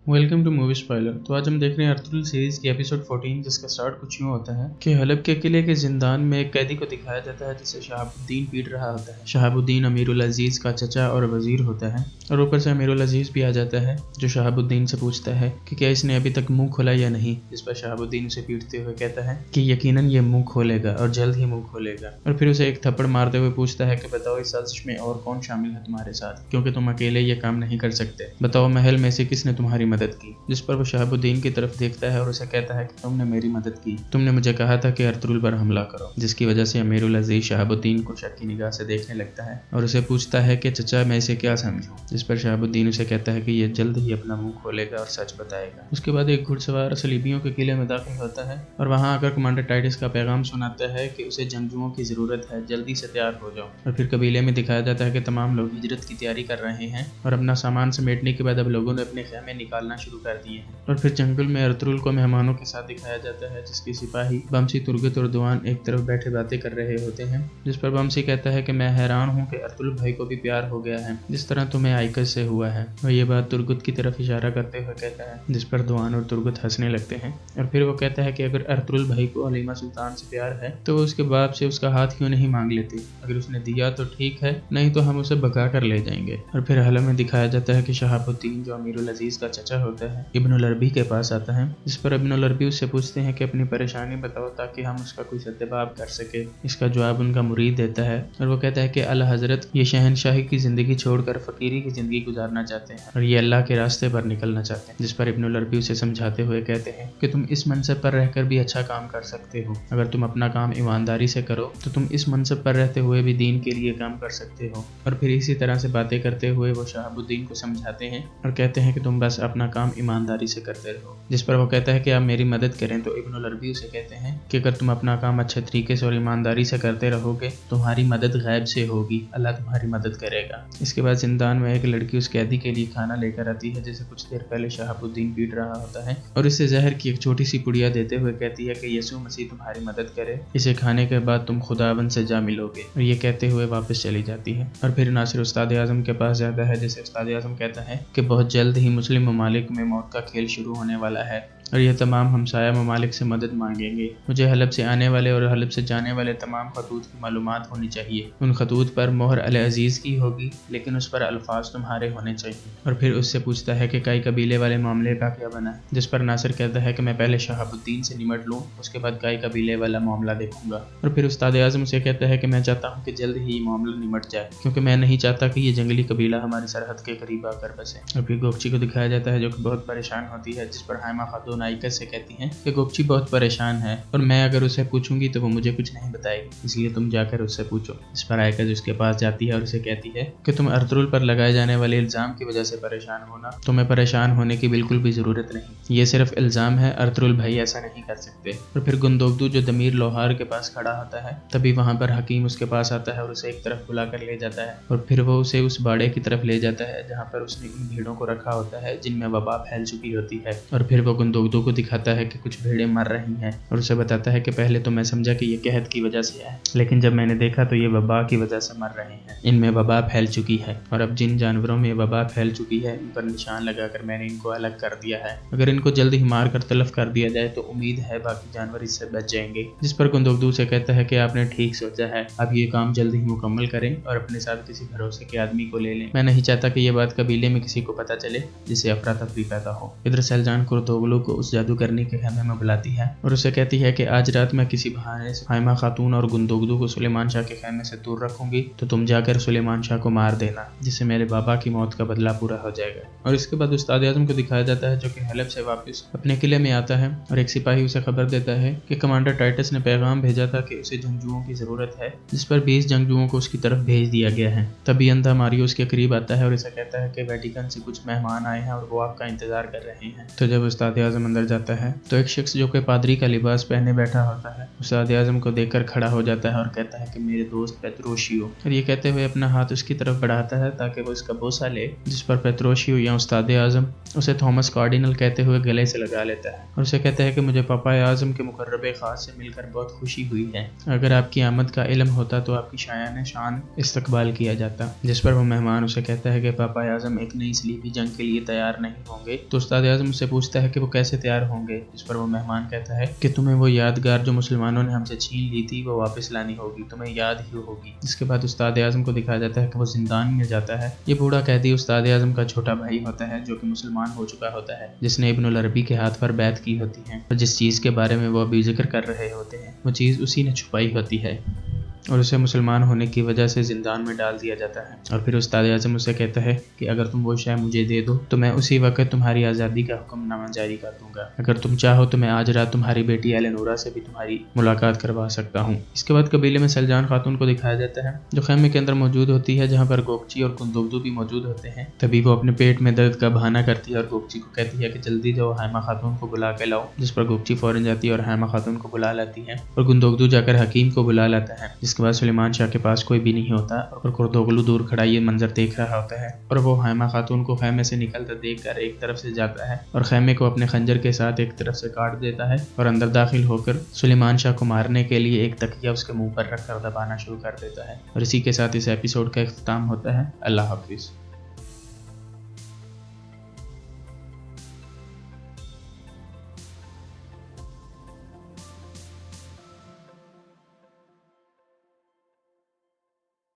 Welcome two movie spoiler. तो आज हम देख रहे हैं अर्तुगरुल सीरीज की एपिसोड 14, जिसका स्टार्ट कुछ यूँ होता है कि हलब के किले के जिंदान में एक कैदी को दिखाया जाता है जिसे शहाबुद्दीन पीट रहा होता है। शहाबुद्दीन अमीरुल अजीज का चचा और वजीर होता है और ऊपर से अमीरुल अजीज भी आ जाता है जो शहाबुद्दीन से पूछता है कि क्या इसने अभी तक मुंह खोला या नहीं। इस पर शहाबुद्दीन उसे पीटते हुए कहता है कि यकीनन ये मुंह खोलेगा और जल्द ही मुंह खोलेगा, और फिर उसे एक थप्पड़ मारते हुए पूछता है कि बताओ इस साजिश में और कौन शामिल है तुम्हारे साथ, क्योंकि तुम अकेले ये काम नहीं कर सकते। बताओ महल में से किसने तुम्हारी मदद की। जिस पर वो शहाबुद्दीन की तरफ देखता है और उसे कहता है कि तुमने मेरी मदद की, तुमने मुझे कहा था कि अर्तुगरुल पर हमला करो। जिसकी वजह से अमीरुल अजीज शहाबुद्दीन को शक की निगाह से देखने लगता है और उसे पूछता है कि चचा मैं इसे क्या समझूं। जिस पर शहाबुद्दीन उसे कहता है कि ये जल्द ही अपना मुंह खोलेगा और सच बताएगा। उसके बाद एक घुड़सवार सलीबियों के किले में दाखिल होता है और वहां आकर कमांडर टाइटस का पैगाम सुनाता है कि उसे जंगजुओं की जरूरत है, जल्दी से तैयार हो जाओ। और फिर कबीले में दिखाया जाता है कि तमाम लोग हिजरत की तैयारी कर रहे हैं और अपना सामान समेटने के बाद अब लोगों ने अपने खेमे निकालना शुरू कर दिए हैं। और फिर जंगल में अर्तुगरुल को मेहमानों के साथ दिखाया जाता है जिसके सिपाही बमसी, तुर्गत और दुआन एक तरफ बैठे बातें कर रहे होते हैं। जिस पर बमसी कहता है कि मैं हैरान हूँ कि अर्तुगरुल भाई को भी प्यार हो गया है जिस तरह तुम्हें आइकस से हुआ है। और ये बात तुर्गत की तरफ इशारा करते हुए कहता है, जिस पर दुआन और तुर्गत हंसने लगते हैं। और फिर वो कहता है कि अगर अर्तुगरुल भाई को हलीमा सुल्तान से प्यार है तो वो उसके बाप से उसका हाथ क्यों नहीं मांग लेते। अगर उसने दिया तो ठीक है, नहीं तो हम उसे भगा कर ले जाएंगे। और फिर हलब में दिखाया जाता है कि शहाबुद्दीन जो अमीरुल अजीज का चचा होता है इब्नुल अरबी के पास आता है। जिस पर इब्नुल अरबी उससे पूछते हैं कि अपनी परेशानी बताओ ताकि हम उसका कोई सद्देबाब कर सके। इसका जवाब उनका मुरीद देता है और वो कहता है कि अल्लाह हजरत ये शहनशाही की जिंदगी छोड़कर फकीरी की जिंदगी गुजारना चाहते हैं और ये अल्लाह के रास्ते पर निकलना चाहते हैं। जिस पर इब्नुल अरबी उसे समझाते हुए कहते हैं कि तुम इस मनसब पर रहकर भी अच्छा काम कर सकते हो। अगर तुम अपना काम ईमानदारी से करो तो तुम इस मनसब पर रहते हुए भी दीन के लिए काम कर सकते हो। और फिर इसी तरह से बातें करते हुए वो शहाबुद्दीन को समझाते हैं और कहते हैं कि तुम बस अपना काम ईमानदारी से करते रहो। जिस पर वो कहता है कि आप मेरी मदद करें। तो इब्नुल अरबी उसे कहते हैं कि अगर तुम अपना काम अच्छे तरीके से और ईमानदारी से करते रहोगे तुम्हारी मदद गैब से होगी, अल्लाह तुम्हारी मदद करेगा। इसके बाद जिंदान में एक लड़की उस कैदी के लिए खाना लेकर आती है जिसे कुछ देर पहले शहाबुद्दीन पीट रहा होता है और इसे जहर की एक छोटी सी पुड़िया देते हुए कहती है कि यसू मसीह तुम्हारी मदद करे, इसे खाने के बाद तुम खुदावन से जा मिलोगे। और ये कहते हुए वापस चली जाती है। और फिर नासिर उस्ताद आजम के पास जाता है जिसे उस्ताद आजम कहता है कि बहुत जल्द ही मुस्लिम ममालिक में मौत का खेल शुरू होने वाला है और ये तमाम हमसाया ममालिक से मदद मांगेंगे। मुझे हलब से आने वाले और हलब से जाने वाले तमाम खतूत की मालूमात होनी चाहिए। उन खतूत पर मोहर अल अजीज की होगी लेकिन उस पर अल्फाज तुम्हारे होने चाहिए। और फिर उससे पूछता है कि कई कबीले वाले मामले का क्या बना। जिस पर नासिर कहता है कि मैं पहले शहाबुद्दीन से निमट लूँ, उसके बाद कई कबीले वाला मामला देखूंगा। और फिर उस्ताद आजम उसे कहता है कि मैं चाहता हूँ कि जल्द ही ये मामला निमट जाए, क्योंकि मैं नहीं चाहता कि ये जंगली कबीला हमारी सरहद के करीब आकर बसे। और फिर गोपची को दिखाया जाता है जो कि बहुत परेशान होती है। जिस पर हाइमा खातून आइकस से कहती हैं कि गोपची बहुत परेशान है और मैं अगर उसे पूछूंगी तो वो मुझे कुछ नहीं बताएगी, इसलिए तुम जाकर उससे पूछो। इस पर आइकस उसके पास जाती है और उसे कहती है कि तुम अर्तुगरुल पर लगाए जाने वाले इल्जाम की वजह से परेशान होना, तुम्हें परेशान होने की बिल्कुल भी जरूरत नहीं, ये सिर्फ इल्जाम है, अर्तुगरुल भाई ऐसा नहीं कर सकते। और फिर गुंदोगदू जो दमीर लोहार के पास खड़ा होता है तभी वहां पर हकीम उसके पास आता है और उसे एक तरफ बुला कर ले जाता है और फिर वो उसे उस बाड़े की तरफ ले जाता है जहाँ पर उसने उन भेड़ों को रखा होता है जिनमें वबा फैल चुकी होती है। और फिर वो गुंदोगदू को दिखाता है कि कुछ भेड़ें मर रही हैं और उसे बताता है कि पहले तो मैं समझा कि ये कहत की वजह से है, लेकिन जब मैंने देखा तो ये वबा की वजह से मर रहे हैं, इनमें वबा फैल चुकी है और अब जिन जानवरों में वबा फैल चुकी है इन पर निशान लगाकर मैंने इनको अलग कर दिया है। अगर इनको जल्द ही मार कर तलफ कर दिया जाए तो उम्मीद है बाकी जानवर इससे बच जाएंगे। जिस पर गुंदोगदू से कहता है कि आपने ठीक सोचा है, अब ये काम जल्द ही मुकम्मल करें और अपने साथ किसी भरोसे के आदमी को ले लें। मैं नहीं चाहता कि ये बात कबीले में किसी को पता चले जिससे अफरा तफरी पैदा हो। इधर सैलजान कुर्तोगलू को उस जादूगरनी के खेमे में बुलाती है और उसे कहती है कि आज रात मैं किसी बहाने से हाइमा खातून और गुंदोगदू को सुलेमान शाह के खेमे से दूर रखूंगी, तो तुम जाकर सुलेमान शाह को मार देना जिससे मेरे बाबा की मौत का बदला पूरा हो जाएगा। और इसके बाद उस्ताद आजम को दिखाया जाता है जो कि हलब से वापस अपने किले में आता है और एक सिपाही उसे खबर देता है कि कमांडर टाइटस ने पैगाम भेजा था कि उसे जंगजुओं की जरूरत है, जिस पर 20 जंगजुओं को उसकी तरफ भेज दिया गया है। तभी अंधा मारियो उसके करीब आता है और इसे कहता है कि वेटिकन से कुछ मेहमान आए हैं और वो आपका इंतजार कर रहे हैं। तो जब उस्ताद आजम आजम अंदर जाता है तो एक शख्स जो कि पादरी का लिबास पहने बैठा होता है उस्ताद आजम को देखकर खड़ा हो जाता है और कहता है कि मेरे दोस्त पेत्रोशियो, और ये कहते हुए अपना हाथ उसकी तरफ बढ़ाता है ताकि वो इसका बोसा ले, जिस पर पेत्रोशियो या उस्ताद आजम उसे थॉमस कार्डिनल कहते हुए गले से लगा लेता है और उसे कहता है कि मुझे पापा आजम के मुकर्रब खास से मिलकर बहुत खुशी हुई है। अगर आपकी आमद का इल्म होता तो आपकी शायान शान इस्तकबाल किया जाता। जिस पर वो मेहमान उसे कहता है कि पापा आजम एक नई सलीबी जंग के लिए तैयार नहीं होंगे। तो उस्ताद आजम उससे पूछता है कि वो कैसे तैयार होंगे, जिस पर वो मेहमान कहता है कि तुम्हें वो यादगार जो मुसलमानों ने हमसे छीन ली थी वो वापस लानी होगी, तुम्हें याद ही होगी। इसके बाद उस्ताद आजम को दिखाया जाता है कि वो जिंदान में जाता है। ये बूढ़ा कैदी उस्ताद आजम का छोटा भाई होता है जो कि मुसलमान हो चुका होता है, जिसने इब्नुल अरबी के हाथ पर बैत की होती है और जिस चीज़ के बारे में वो अभी जिक्र कर रहे होते हैं वो चीज़ उसी ने छुपाई होती है और उसे मुसलमान होने की वजह से जिंदान में डाल दिया जाता है। और फिर उस्ताद आजम उसे कहता है कि अगर तुम वो शय मुझे दे दो तो मैं उसी वक्त तुम्हारी आज़ादी का हुक्मनामा जारी कर दूंगा। अगर तुम चाहो तो मैं आज रात तुम्हारी बेटी एलेनोरा से भी तुम्हारी मुलाकात करवा सकता हूँ। इसके बाद कबीले में सलजान खातून को दिखाया जाता है जो खैमे के अंदर मौजूद होती है, जहाँ पर गोकची और कुंदुगदू भी मौजूद होते हैं। तभी वो अपने पेट में दर्द का बहाना करती है और गोकची को कहती है कि जल्दी जाओ हैमा खातून को बुला के लाओ, जिस पर गोकची फौरन जाती है और हैमा खातून को बुला लाती है और कुंदुगदू जाकर हकीम को बुला लाता है। जिसके बाद सुलेमान शाह के पास कोई भी नहीं होता और कुर्दोगलू दूर खड़ा ये मंजर देख रहा होता है और वो हैमा खातून को खैमे से निकलता देखकर एक तरफ से जाता है और खैमे को अपने खंजर के साथ एक तरफ से काट देता है और अंदर दाखिल होकर सुलेमान शाह को मारने के लिए एक तकिया उसके मुंह पर रखकर दबाना शुरू कर देता है। और इसी के साथ इस एपिसोड का इख्तिताम होता है। अल्लाह हाफिज।